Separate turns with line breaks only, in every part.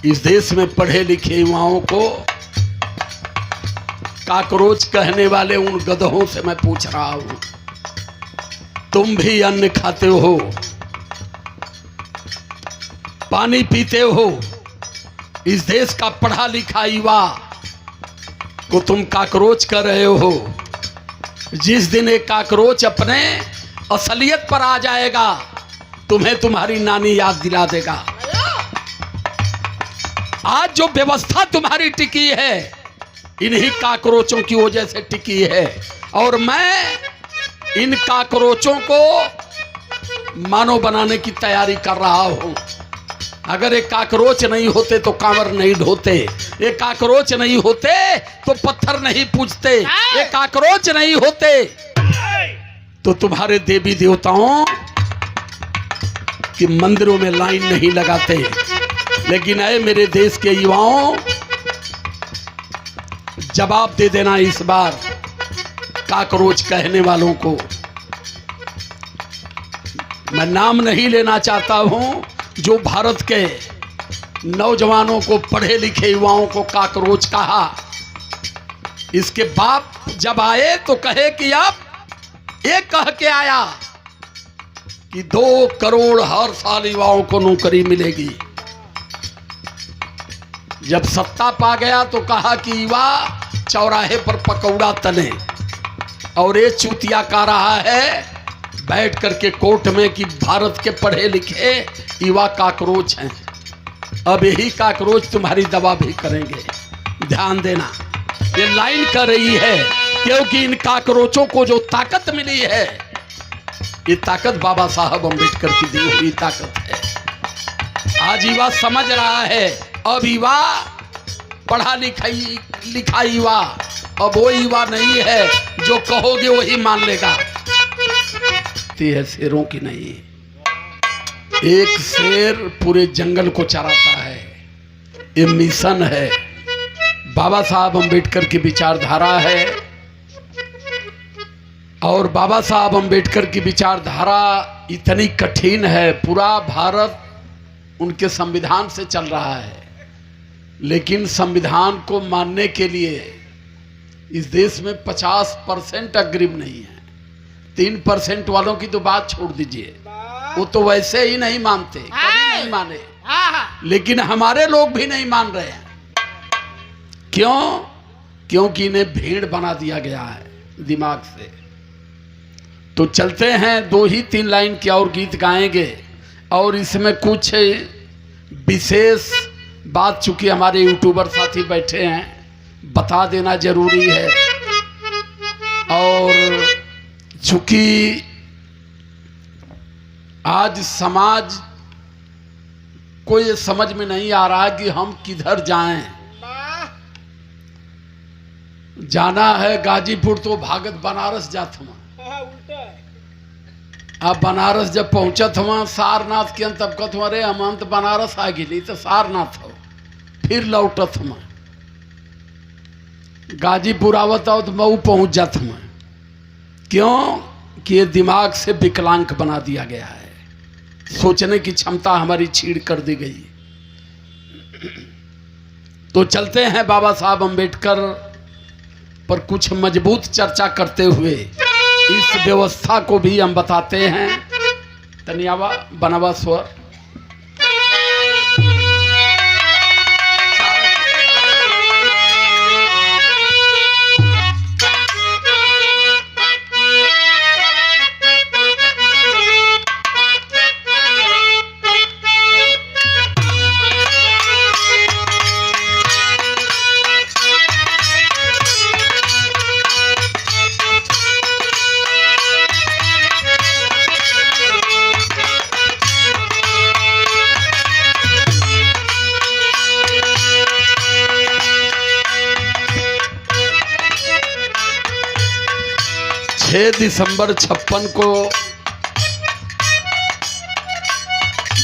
इस देश में पढ़े लिखे युवाओं को काकरोच कहने वाले उन गधों से मैं पूछ रहा हूं, तुम भी अन्न खाते हो, पानी पीते हो, इस देश का पढ़ा लिखा युवा को तुम काकरोच कर रहे हो। जिस दिन एक काकरोच अपने असलियत पर आ जाएगा, तुम्हें तुम्हारी नानी याद दिला देगा। आज जो व्यवस्था तुम्हारी टिकी है, इन्हीं काकरोचों की वजह से टिकी है। और मैं इन काकरोचों को मानव बनाने की तैयारी कर रहा हूं। अगर एक काकरोच नहीं होते तो कांवर नहीं ढोते, एक काकरोच नहीं होते तो पत्थर नहीं पूजते, एक काकरोच नहीं होते तो तुम्हारे देवी देवताओं कि मंदिरों में लाइन नहीं लगाते। लेकिन ऐ मेरे देश के युवाओं, जवाब दे देना इस बार काकरोच कहने वालों को। मैं नाम नहीं लेना चाहता हूं, जो भारत के नौजवानों को, पढ़े लिखे युवाओं को काकरोच कहा, इसके बाप जब आए तो कहे कि अब एक कह के आया कि 2 करोड़ हर साल युवाओं को नौकरी मिलेगी। जब सत्ता पा गया तो कहा कि युवा चौराहे पर पकौड़ा तले, और ये चूतिया का रहा है बैठ करके कोर्ट में कि भारत के पढ़े लिखे युवा काकरोच हैं। अब यही काकरोच तुम्हारी दवा भी करेंगे, ध्यान देना। ये लाइन कर रही है क्योंकि इन काकरोचों को जो ताकत मिली है, ये ताकत बाबा साहब अम्बेडकर की दी हुई ताकत है। आज युवा समझ रहा है। अब युवा पढ़ा लिखा युवा अब वो युवा नहीं है जो कहोगे वही मान लेगा। है शेरों की नहीं, एक शेर पूरे जंगल को चराता है। ये मिशन है, बाबा साहब अम्बेडकर की विचारधारा है। और बाबा साहब अम्बेडकर की विचारधारा इतनी कठिन है, पूरा भारत उनके संविधान से चल रहा है, लेकिन संविधान को मानने के लिए इस देश में 50% अग्रिम नहीं है। 3% वालों की तो बात छोड़ दीजिए, वो तो वैसे ही नहीं मानते, कभी नहीं माने। लेकिन हमारे लोग भी नहीं मान रहे हैं। क्यों? क्योंकि इन्हें भेड़ बना दिया गया है दिमाग से। तो चलते हैं, 2 ही 3 लाइन की और गीत गाएंगे, और इसमें कुछ विशेष बात चूंकि हमारे यूट्यूबर साथी बैठे हैं, बता देना जरूरी है। और चूंकि आज समाज को ये समझ में नहीं आ रहा कि हम किधर जाएं। जाना है गाजीपुर तो भागत बनारस जात हुआ। अब बनारस जब पहुंचत हुआ, सारनाथ के अंत अब कथ रे हम अंत बनारस आ गई तो सारनाथ हो, फिर लौटत हुआ। गाजीपुर आवत आओ तो मऊ पहुंच जात हुआ। क्यों? कि ये दिमाग से विकलांग बना दिया गया है, सोचने की क्षमता हमारी छीड़ कर दी गई। तो चलते हैं बाबा साहब अम्बेडकर पर कुछ मजबूत चर्चा करते हुए इस व्यवस्था को भी हम बताते हैं। तनियावा बनवा स्वर। दिसंबर 56 को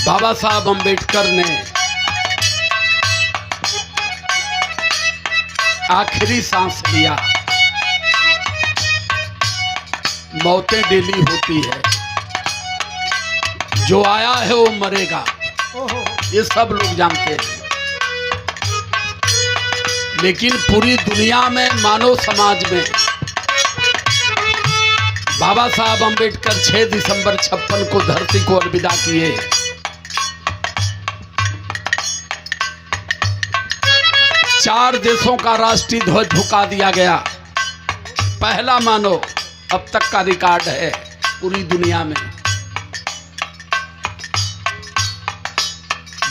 बाबा साहब अम्बेडकर ने आखिरी सांस लिया। मौतें डेली होती है, जो आया है वो मरेगा, ये सब लोग जानते हैं। लेकिन पूरी दुनिया में, मानव समाज में बाबा साहब अम्बेडकर 6 दिसंबर 56 को धरती को अलविदा किए। चार देशों का राष्ट्रीय ध्वज झुका दिया गया। पहला मानो अब तक का रिकॉर्ड है पूरी दुनिया में।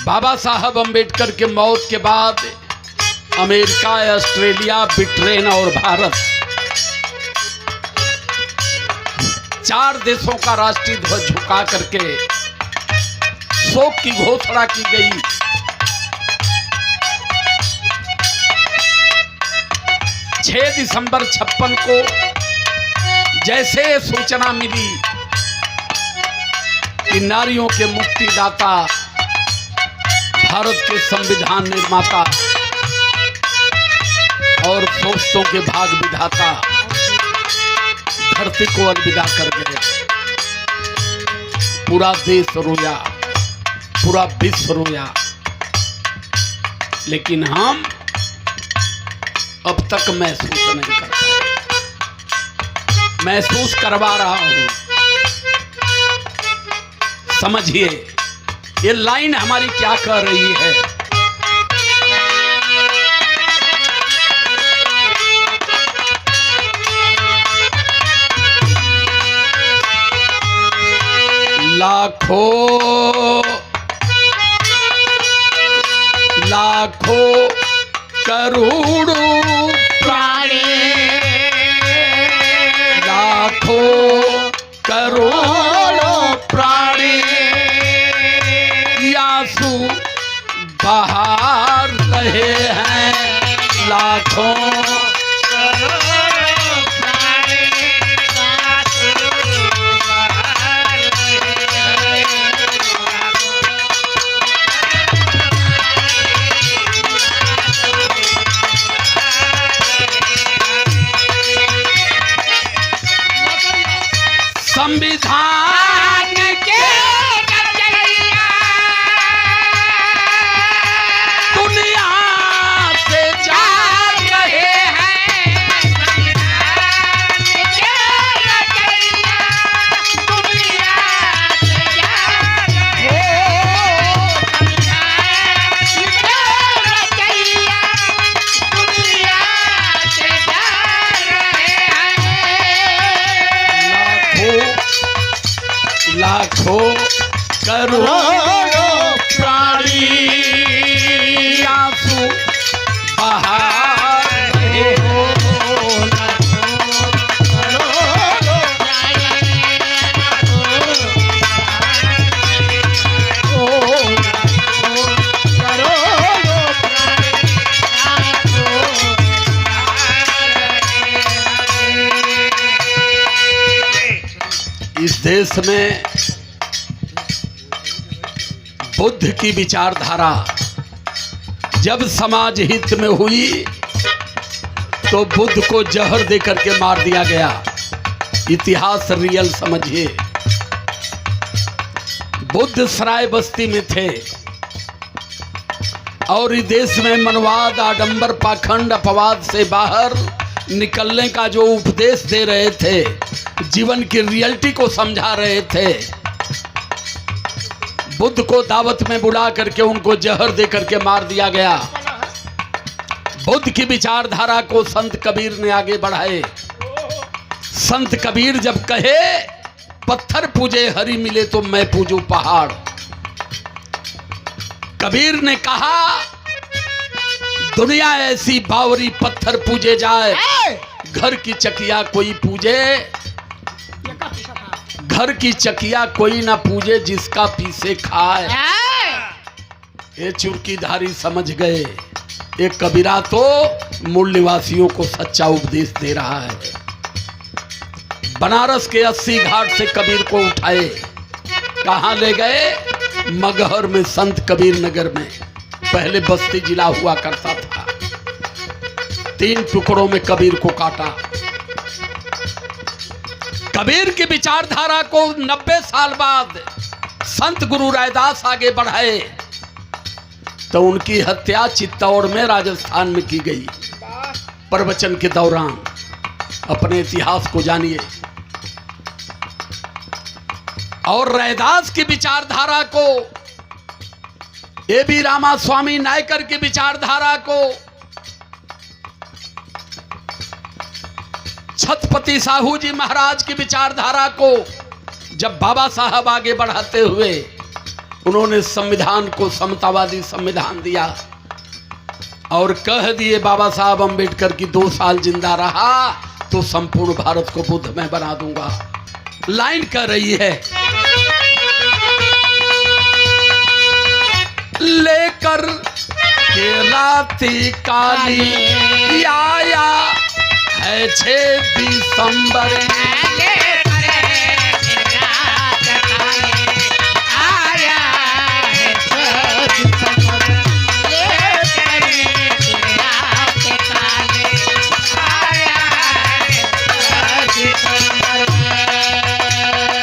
बाबा साहब अम्बेडकर के मौत के बाद अमेरिका, ऑस्ट्रेलिया, ब्रिटेन और भारत, 4 देशों का राष्ट्रीय ध्वज झुका करके शोक की घोषणा की गई। छह दिसंबर 56 को जैसे सूचना मिली कि नारियों के मुक्तिदाता, भारत के संविधान निर्माता और फौजों के भाग विधाता धरती को अलविदा कर गए, पूरा देश रोया, पूरा विश्व रोया। लेकिन हम अब तक महसूस नहीं कर पाए। महसूस करवा रहा हूं, समझिए ये लाइन हमारी क्या कह रही है। लाखों लाखों करोड़ों प्राणी, लाखों करोड़ों प्राणी आंसू बहा रहे हैं। लाखों संविधान के रचैया दुनिया से जा रहे हैं। संविधान के रचैया दुनिया से जा रहे हैं। संविधान के रचैया दुनिया से जा रहे हैं। लाखों करोड़ों प्राणी आंसू बहा रहे हो। इस देश में बुद्ध की विचारधारा जब समाज हित में हुई तो बुद्ध को जहर देकर के मार दिया गया। इतिहास रियल समझिए। बुद्ध सराय बस्ती में थे और इस देश में मनवाद, आडंबर, पाखंड, अपवाद से बाहर निकलने का जो उपदेश दे रहे थे, जीवन की रियलिटी को समझा रहे थे, बुद्ध को दावत में बुला करके उनको जहर दे करके मार दिया गया। बुद्ध की विचारधारा को संत कबीर ने आगे बढ़ाए। संत कबीर जब कहे पत्थर पूजे हरि मिले तो मैं पूजू पहाड़, कबीर ने कहा दुनिया ऐसी बावरी पत्थर पूजे जाए, घर की चकिया कोई पूजे, घर की चकिया कोई ना पूजे जिसका पीसे खाए। ये चुरकीधारी समझ गए, एक कबीरा तो मूल निवासियों को सच्चा उपदेश दे रहा है। बनारस के 80 घाट से कबीर को उठाए, कहां ले गए? मगहर में संत कबीर नगर में, पहले बस्ती जिला हुआ करता था। 3 टुकड़ों में कबीर को काटा। कबीर की विचारधारा को 90 साल बाद संत गुरु रायदास आगे बढ़ाए। तो उनकी हत्या चित्तौड़ में राजस्थान में की गई। प्रवचन के दौरान अपने इतिहास को जानिए और रैदास की विचारधारा को, ए.बी. रामास्वामी नायकर की विचारधारा को, छत्रपति साहू जी महाराज की विचारधारा को जब बाबा साहब आगे बढ़ाते हुए उन्होंने संविधान को समतावादी संविधान दिया और कह दिए बाबा साहब अंबेडकर की 2 साल जिंदा रहा तो संपूर्ण भारत को बुद्धमय बना दूंगा। लाइन कह रही है, लेकर के राती काली आया है 6 दिसंबर,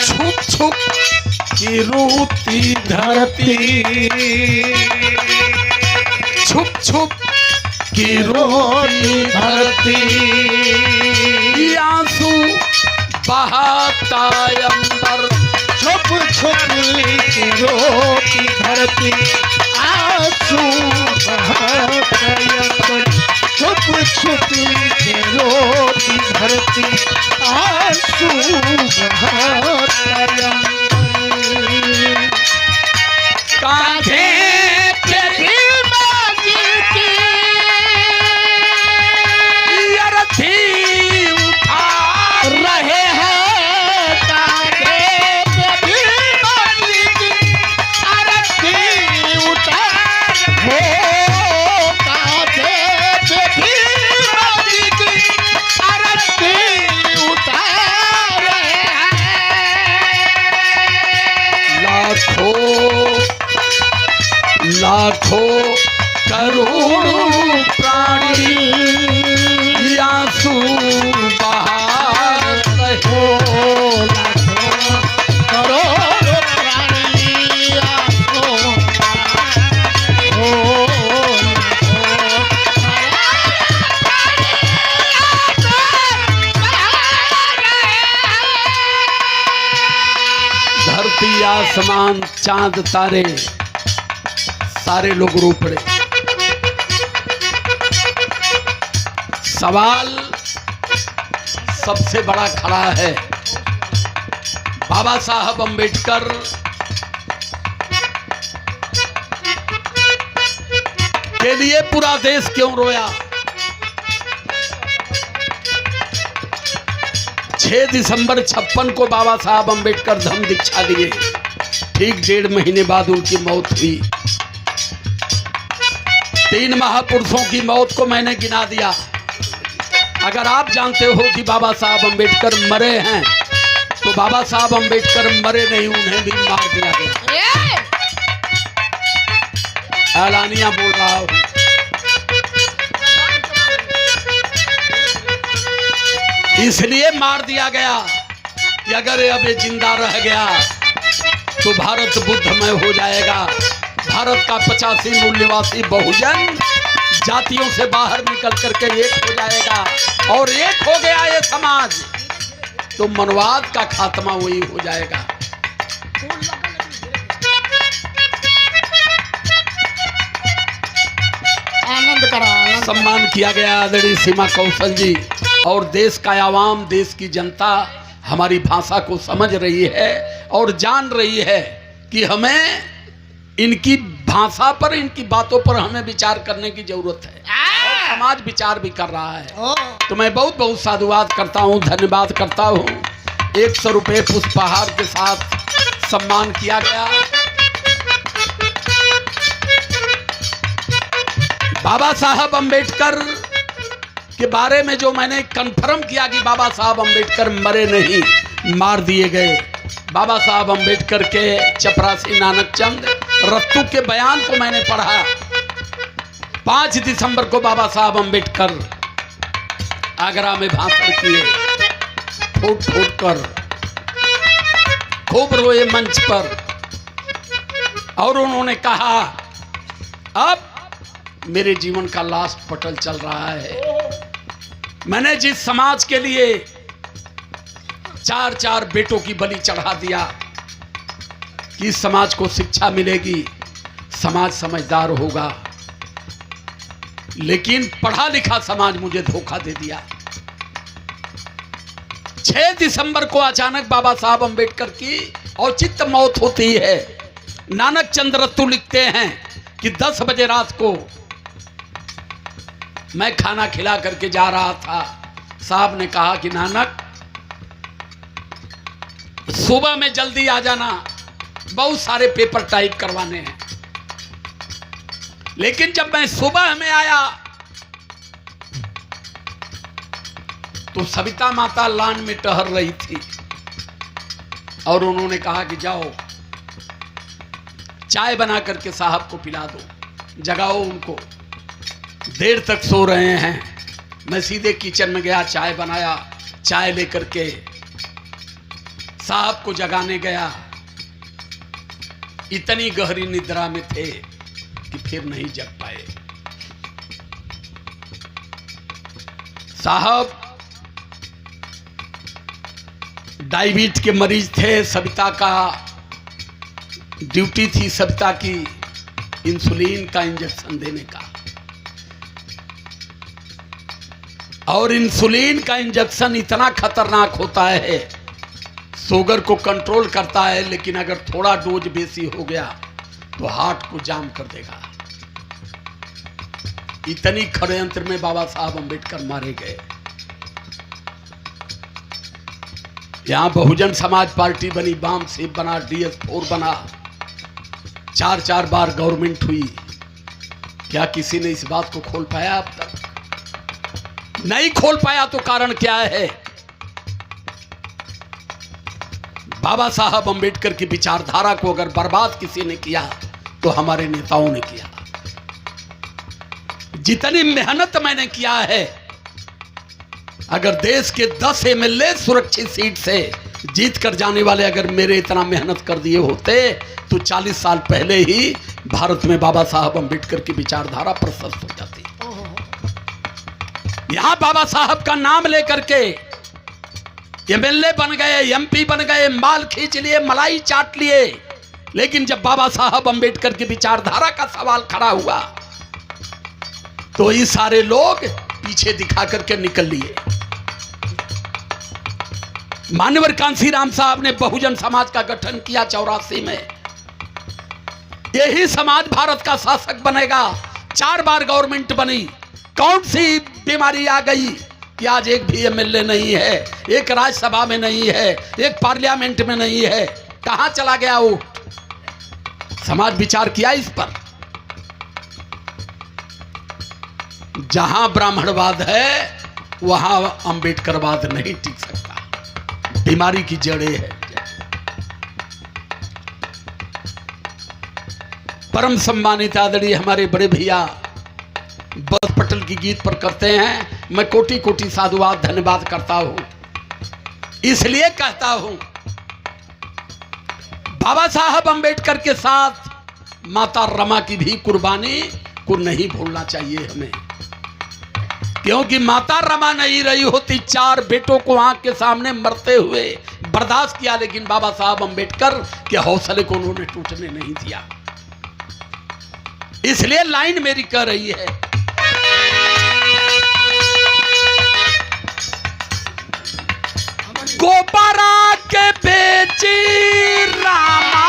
छुप छुप की रोती धरती, छुप छुप की रोती धरती, आंसू बहाता अंबर,
छुप छुप की रोती धरती, आंसू बहाता अंबर, छुप छुप की रोती धरती, आंसू बहाता अंबर।
कांधे पे
भीमाजी की
अर्थी उठा
रहे हैं, कांधे पे भीमाजी की अर्थी उठा हो, कांधे पे भीमाजी की अर्थी उठा रहे
लाखों लाखों करोड़ों प्राणी आंसू बहा रहे,
करोड़ों प्राणी आंसू
धरती आसमान चांद तारे सारे लोग रो पड़े। सवाल सबसे बड़ा खड़ा है, बाबा साहब अंबेडकर के लिए पूरा देश क्यों रोया? 6 दिसंबर 56 को बाबा साहब अंबेडकर धम्म दीक्षा लिए, ठीक 1.5 महीने बाद उनकी मौत हुई। 3 महापुरुषों की मौत को मैंने गिना दिया। अगर आप जानते हो कि बाबा साहब अंबेडकर मरे हैं तो बाबा साहब अंबेडकर मरे नहीं, उन्हें भी मार दिया गया। ऐलानिया बोल रहा हूं। इसलिए मार दिया गया कि अगर अब ये जिंदा रह गया तो भारत बुद्धमय हो जाएगा। भारत का 85 मूल निवासी बहुजन जातियों से बाहर निकल करके एक हो जाएगा और एक हो गया ये समाज तो मनवाद का खात्मा वही हो जाएगा।
आनंद करा,
सम्मान किया गया आदरणीय सीमा कौशल जी और देश का आवाम, देश की जनता हमारी भाषा को समझ रही है और जान रही है कि हमें इनकी भाषा पर, इनकी बातों पर हमें विचार करने की जरूरत है और समाज विचार भी कर रहा है। तो मैं बहुत बहुत साधुवाद करता हूँ, धन्यवाद करता हूँ। 100 रुपये पुष्पहार के साथ सम्मान किया गया। बाबा साहब अंबेडकर के बारे में जो मैंने कन्फर्म किया कि बाबा साहब अंबेडकर मरे नहीं, मार दिए गए। बाबा साहब अंबेडकर के चपरासी नानक चंद रत्तू के बयान को मैंने पढ़ा। 5 दिसंबर को बाबा साहब अंबेडकर आगरा में भाषण किए, फूट फूट कर खूब रोए मंच पर और उन्होंने कहा अब मेरे जीवन का लास्ट पटल चल रहा है। मैंने जिस समाज के लिए 4 बेटों की बलि चढ़ा दिया कि समाज को शिक्षा मिलेगी, समाज समझदार होगा, लेकिन पढ़ा लिखा समाज मुझे धोखा दे दिया। 6 दिसंबर को अचानक बाबा साहब अंबेडकर की औचित्य मौत होती है। नानक चंद्र रत्तू लिखते हैं कि 10 बजे रात को मैं खाना खिला करके जा रहा था। साहब ने कहा कि नानक सुबह में जल्दी आ जाना, बहुत सारे पेपर टाइप करवाने हैं। लेकिन जब मैं सुबह में आया तो सविता माता लान में टहल रही थी और उन्होंने कहा कि जाओ चाय बना करके साहब को पिला दो, जगाओ उनको, देर तक सो रहे हैं। मैं सीधे किचन में गया, चाय बनाया, चाय लेकर के साहब को जगाने गया। इतनी गहरी निद्रा में थे कि फिर नहीं जग पाए। साहब डायबिटीज के मरीज थे। सविता का ड्यूटी थी, सविता की इंसुलिन का इंजेक्शन देने का, और इंसुलिन का इंजेक्शन इतना खतरनाक होता है, शुगर को कंट्रोल करता है, लेकिन अगर थोड़ा डोज बेसी हो गया तो हार्ट को जाम कर देगा। इतनी षड्यंत्र में बाबा साहब अंबेडकर मारे गए। यहां बहुजन समाज पार्टी बनी, बाम सेब बना, DS4 बना, 4 बार गवर्नमेंट हुई। क्या किसी ने इस बात को खोल पाया? अब तक नहीं खोल पाया। तो कारण क्या है? बाबा साहब अंबेडकर की विचारधारा को अगर बर्बाद किसी ने किया तो हमारे नेताओं ने किया। जितनी मेहनत मैंने किया है, अगर देश के 10 MLA सुरक्षित सीट से जीत कर जाने वाले अगर मेरे इतना मेहनत कर दिए होते तो 40 साल पहले ही भारत में बाबा साहब अंबेडकर की विचारधारा प्रशस्त हो जाती। यहां बाबा साहब का नाम लेकर के MLA बन गए, MP बन गए, माल खींच लिए, मलाई चाट लिए, लेकिन जब बाबा साहब अंबेडकर की विचारधारा का सवाल खड़ा हुआ तो ये सारे लोग पीछे दिखा करके निकल लिए। मान्यवर कांसीराम साहब ने बहुजन समाज का गठन किया 84 में। यही समाज भारत का शासक बनेगा। 4 बार गवर्नमेंट बनी। कौन सी बीमारी आ गई कि आज एक भी MLA नहीं है, एक राज्यसभा में नहीं है, एक पार्लियामेंट में नहीं है? कहां चला गया वो? समाज विचार किया इस पर? जहां ब्राह्मणवाद है वहां अंबेडकरवाद नहीं टिक सकता। बीमारी की जड़ें है। परम सम्मानित आदरणीय हमारे बड़े भैया बस पटेल की गीत पर करते हैं, मैं कोटि कोटि साधुवाद धन्यवाद करता हूं। इसलिए कहता हूं बाबा साहब अंबेडकर के साथ माता रमा की भी कुर्बानी को नहीं भूलना चाहिए हमें, क्योंकि माता रमा नहीं रही होती 4 बेटों को आंख के सामने मरते हुए बर्दाश्त किया, लेकिन बाबा साहब अंबेडकर के हौसले को उन्होंने टूटने नहीं दिया। इसलिए लाइन मेरी कह रही है, गोपारा के बेची रामा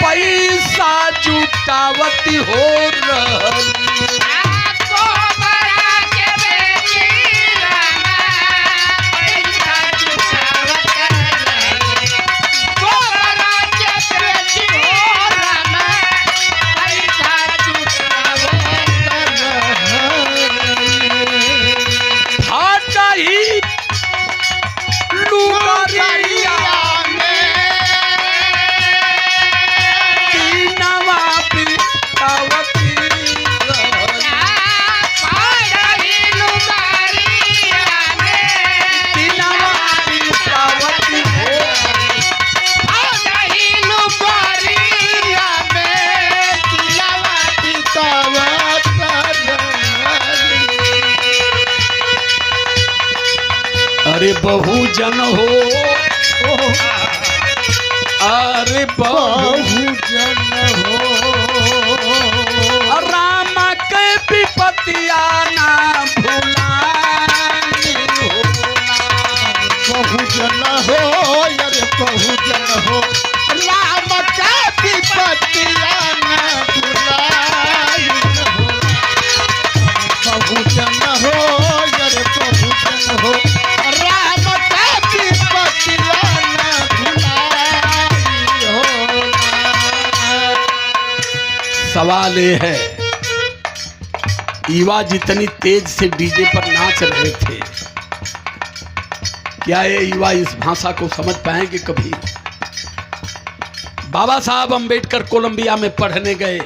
पैसा जुटावती हो रही। बहुजन हो, अरे
बहुजन हो,
राम के विपतिया ना भुलानी हो।
बहुजन हो, अरे बहुजन हो, राम का विपतिया न भुलाई हो। बहुजन हो, अरे बहुजन हो, राम का विपतिया न भुलाई हो।
सवाल ये है, युवा जितनी तेज से डीजे पर नाच रहे थे, क्या ये युवा इस भाषा को समझ पाएंगे कभी? बाबा साहब अंबेडकर कोलंबिया में पढ़ने गए।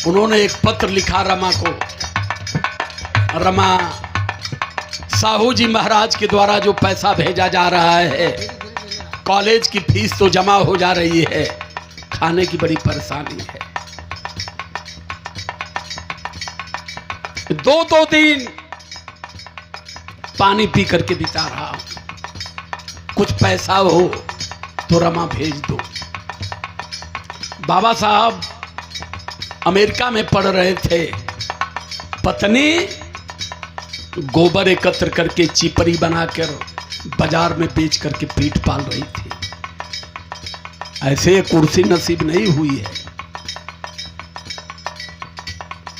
उन्होंने एक पत्र लिखा रमा को। रमा, साहू जी महाराज के द्वारा जो पैसा भेजा जा रहा है, कॉलेज की फीस तो जमा हो जा रही है, खाने की बड़ी परेशानी है। 2-2 दिन पानी पी करके बिता रहा हूं, कुछ पैसा हो तो रमा भेज दो। बाबा साहब अमेरिका में पढ़ रहे थे। पत्नी गोबर एकत्र करके चिपरी बनाकर बाजार में बेच करके पेट पाल रही थी। ऐसे कुर्सी नसीब नहीं हुई है।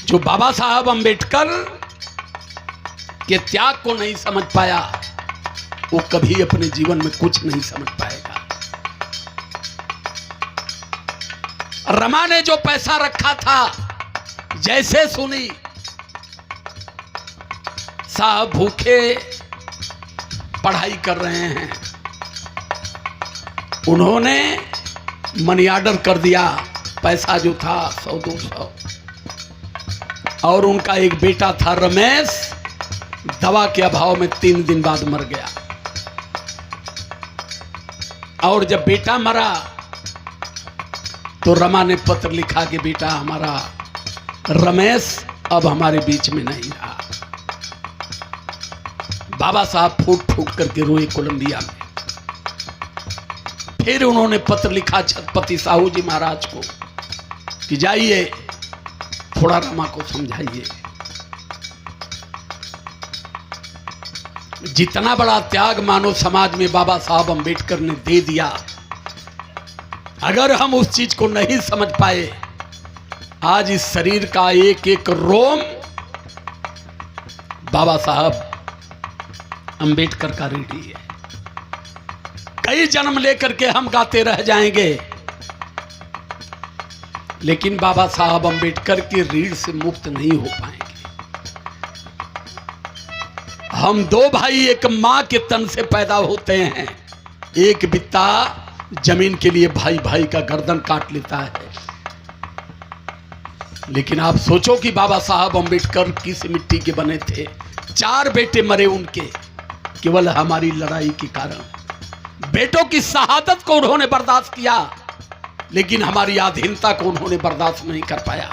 जो बाबा साहब अंबेडकर के त्याग को नहीं समझ पाया, वो कभी अपने जीवन में कुछ नहीं समझ पाएगा। रमा ने जो पैसा रखा था, जैसे सुनी साहब भूखे पढ़ाई कर रहे हैं, उन्होंने मनी ऑर्डर कर दिया। पैसा जो था 100-200। और उनका एक बेटा था रमेश, दवा के अभाव में 3 दिन बाद मर गया। और जब बेटा मरा तो रमा ने पत्र लिखा कि बेटा हमारा रमेश अब हमारे बीच में नहीं रहा। बाबा साहब फूट फूट करके रोए कोलंबिया में। फिर उन्होंने पत्र लिखा छत्रपति साहू जी महाराज को कि जाइए थोड़ा रमा को समझाइए। जितना बड़ा त्याग मानव समाज में बाबा साहब अंबेडकर ने दे दिया, अगर हम उस चीज को नहीं समझ पाए, आज इस शरीर का एक एक रोम बाबा साहब अंबेडकर का रीढ़ी है। कई जन्म लेकर के हम गाते रह जाएंगे, लेकिन बाबा साहब अंबेडकर की रीढ़ से मुक्त नहीं हो पाएंगे। हम 2 भाई एक मां के तन से पैदा होते हैं। एक बित्ता जमीन के लिए भाई भाई का गर्दन काट लेता है। लेकिन आप सोचो कि बाबा साहब अंबेडकर किस मिट्टी के बने थे। 4 बेटे मरे उनके, केवल हमारी लड़ाई के कारण। बेटों की शहादत को उन्होंने बर्दाश्त किया, लेकिन हमारी आधीनता को उन्होंने बर्दाश्त नहीं कर पाया।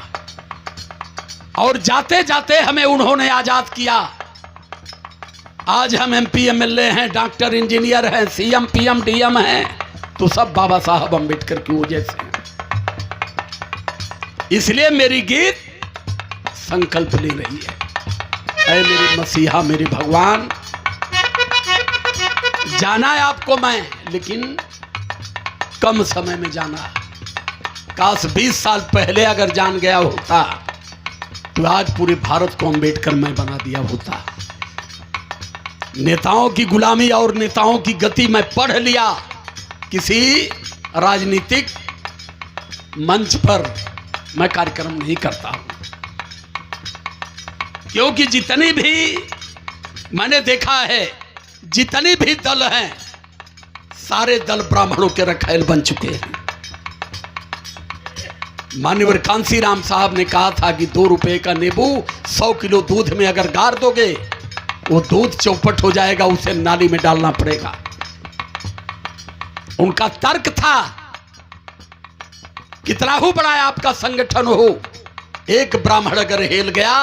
और जाते जाते हमें उन्होंने आजाद किया। आज हम MP MLA हैं, डॉक्टर इंजीनियर हैं, CM PM DM हैं, तो सब बाबा साहब अंबेडकर की वजह से हैं। इसलिए मेरी गीत संकल्प ले रही है, ऐ मेरे मसीहा मेरे भगवान, जाना है आपको मैं, लेकिन कम समय में जाना। काश 20 साल पहले अगर जान गया होता तो आज पूरे भारत को अंबेडकर मैं बना दिया होता। नेताओं की गुलामी और नेताओं की गति मैं पढ़ लिया। किसी राजनीतिक मंच पर मैं कार्यक्रम नहीं करता हूं, क्योंकि जितनी भी मैंने देखा है, जितनी भी दल हैं, सारे दल ब्राह्मणों के रखैल बन चुके हैं। माननीय कांसी राम साहब ने कहा था कि 2 रुपए का नींबू 100 किलो दूध में अगर गार दोगे, वो दूध चौपट हो जाएगा, उसे नाली में डालना पड़ेगा। उनका तर्क था, कितना ही बड़ा आपका संगठन हो, एक ब्राह्मण अगर हिल गया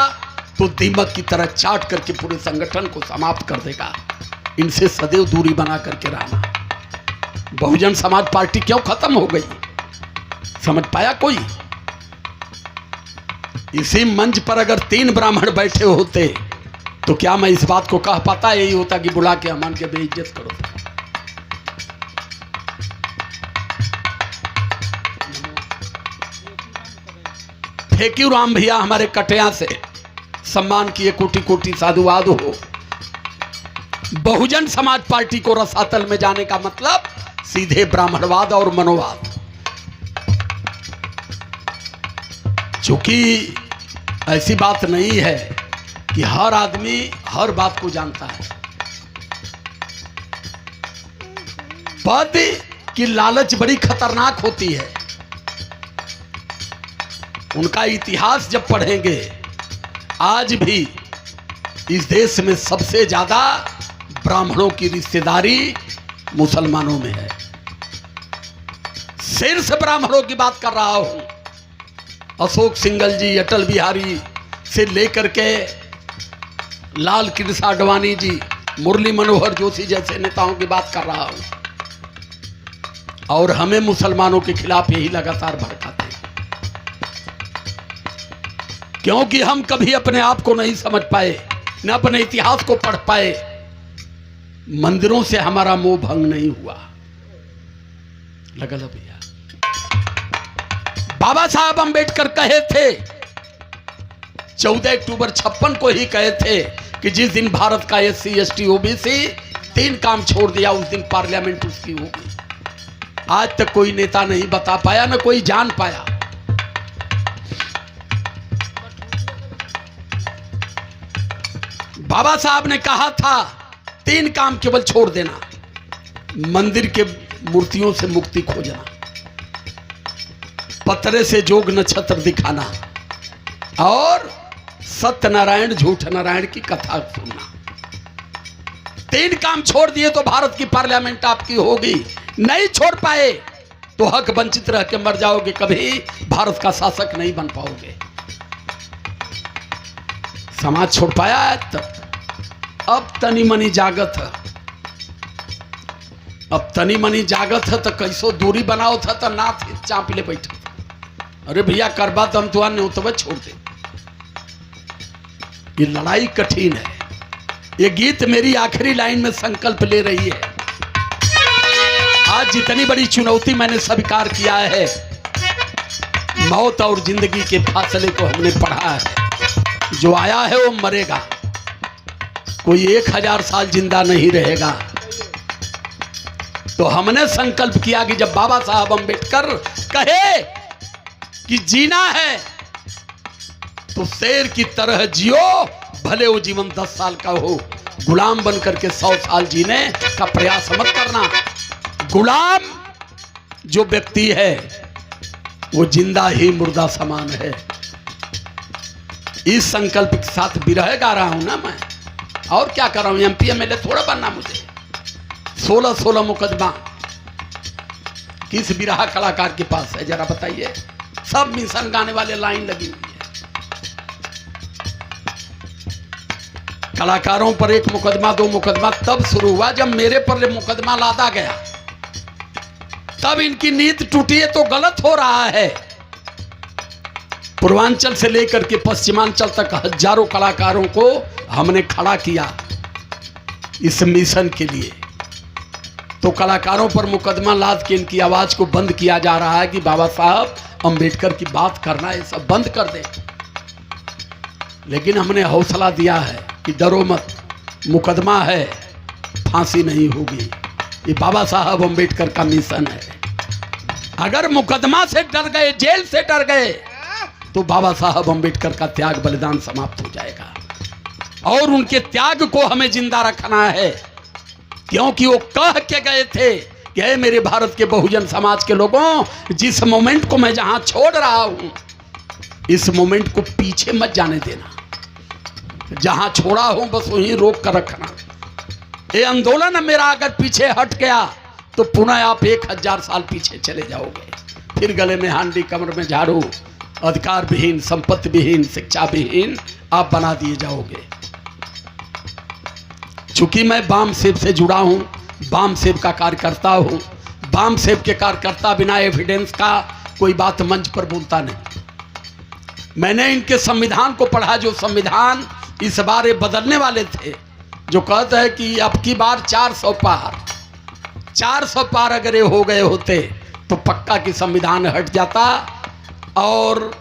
तो दीमक की तरह चाट करके पूरे संगठन को समाप्त कर देगा। इनसे सदैव दूरी बना करके रहना। बहुजन समाज पार्टी क्यों खत्म हो गई, समझ पाया कोई? इसी मंच पर अगर 3 ब्राह्मण बैठे होते तो क्या मैं इस बात को कह पाता? यही होता कि बुला के अमन के बेइज्जत करो। फेंक्यू राम भैया हमारे कटिया से सम्मान किए, कोटि कोटि साधुवाद हो। बहुजन समाज पार्टी को रसातल में जाने का मतलब सीधे ब्राह्मणवाद और मनोवाद। चूंकि ऐसी बात नहीं है कि हर आदमी हर बात को जानता है। पद की लालच बड़ी खतरनाक होती है। उनका इतिहास जब पढ़ेंगे, आज भी इस देश में सबसे ज्यादा ब्राह्मणों की रिश्तेदारी मुसलमानों में है। शीर्ष ब्राह्मणों की बात कर रहा हूं। अशोक सिंघल जी, अटल बिहारी से लेकर के लाल कृष्ण आडवाणी जी, मुरली मनोहर जोशी जैसे नेताओं की बात कर रहा हूं। और हमें मुसलमानों के खिलाफ यही लगातार भड़काते हैं, क्योंकि हम कभी अपने आप को नहीं समझ पाए, न अपने इतिहास को पढ़ पाए। मंदिरों से हमारा मोह भंग नहीं हुआ। लगा लो भैया, बाबा साहब अंबेडकर कहे थे, 14 अक्टूबर 56 को ही कहे थे कि जिस दिन भारत का SC ST OBC 3 काम छोड़ दिया, उस दिन पार्लियामेंट उसकी होगी। आज तक कोई नेता नहीं बता पाया, न कोई जान पाया। बाबा साहब ने कहा था 3 काम केवल छोड़ देना, मंदिर के मूर्तियों से मुक्ति खोजना, पत्थरे से जोग नक्षत्र दिखाना, और सत्यनारायण झूठ नारायण की कथा सुनना। 3 काम छोड़ दिए तो भारत की पार्लियामेंट आपकी होगी। नहीं छोड़ पाए तो हक वंचित रह के मर जाओगे, कभी भारत का शासक नहीं बन पाओगे। समाज छोड़ पाया है तब। अब तनी मनी जागत है, अब तनी मनी जागत है तो कैसो दूरी बनाओ था तो ना चाप ले बैठा। अरे भैया करबा तो हम तुआ न्योतवा छोड़ दे। ये लड़ाई कठिन है। ये गीत मेरी आखिरी लाइन में संकल्प ले रही है। आज जितनी बड़ी चुनौती मैंने स्वीकार किया है, मौत और जिंदगी के फासले को हमने पढ़ा है। जो आया है वो मरेगा, कोई 1000 साल जिंदा नहीं रहेगा। तो हमने संकल्प किया कि जब बाबा साहब अंबेडकर कहे कि जीना है तो शेर की तरह जियो, भले वो जीवन 10 साल का हो। गुलाम बनकर के 100 साल जीने का प्रयास मत करना। गुलाम जो व्यक्ति है वो जिंदा ही मुर्दा समान है। इस संकल्प के साथ विरह गा रहा हूं ना मैं, और क्या कर रहा हूं। MP MLA थोड़ा बनना मुझे। 16 मुकदमा किस बिरहा कलाकार के पास है जरा बताइए। सब मिशन गाने वाले लाइन लगी हुई है। कलाकारों पर 1 मुकदमा 2 मुकदमा तब शुरू हुआ जब मेरे पर मुकदमा लादा गया, तब इनकी नीति टूटी है। तो गलत हो रहा है। पूर्वांचल से लेकर के पश्चिमांचल तक हजारों कलाकारों को हमने खड़ा किया इस मिशन के लिए। तो कलाकारों पर मुकदमा लाद के इनकी आवाज को बंद किया जा रहा है कि बाबा साहब अंबेडकर की बात करना ये सब बंद कर दे। लेकिन हमने हौसला दिया है कि डरो मत, मुकदमा है, फांसी नहीं होगी। ये बाबा साहब अंबेडकर का मिशन है। अगर मुकदमा से डर गए, जेल से डर गए, तो बाबा साहब अंबेडकर का त्याग बलिदान समाप्त हो जाएगा। और उनके त्याग को हमें जिंदा रखना है, क्योंकि वो कह के गए थे कि हे मेरे भारत के बहुजन समाज के लोगों, जिस मोमेंट को मैं जहां छोड़ रहा हूं, इस मोमेंट को पीछे मत जाने देना। जहां छोड़ा हूं बस वहीं रोक कर रखना। ये आंदोलन मेरा अगर पीछे हट गया तो पुनः आप 1000 साल पीछे चले जाओगे। फिर गले में हांडी, कमर में झाड़ू, अधिकार विहीन, संपत्ति विहीन, शिक्षा विहीन आप बना दिए जाओगे। चूंकि मैं वाम सेब से जुड़ा हूं, वाम सेब का कार्यकर्ता हूं, वाम सेब के कार्यकर्ता बिना एविडेंस का कोई बात मंच पर बोलता नहीं। मैंने इनके संविधान को पढ़ा, जो संविधान इस बार ये बदलने वाले थे, जो कहते हैं कि अब की बार 400 पार, 400 पार अगर ये हो गए होते तो पक्का कि संविधान हट जाता और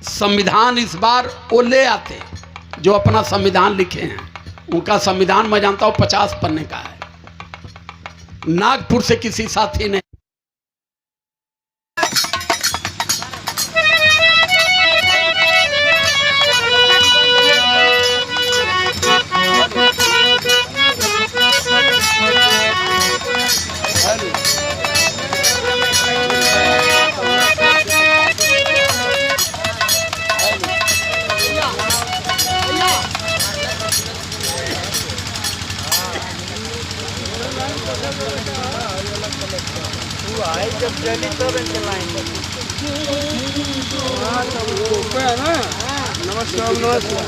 संविधान इस बार वो ले आते जो अपना संविधान लिखे हैं। उनका संविधान मैं जानता हूं 50 पन्ने का है। नागपुर से किसी साथी ने
जब चली तब इनके लाइन नमस्कार नमस्कार।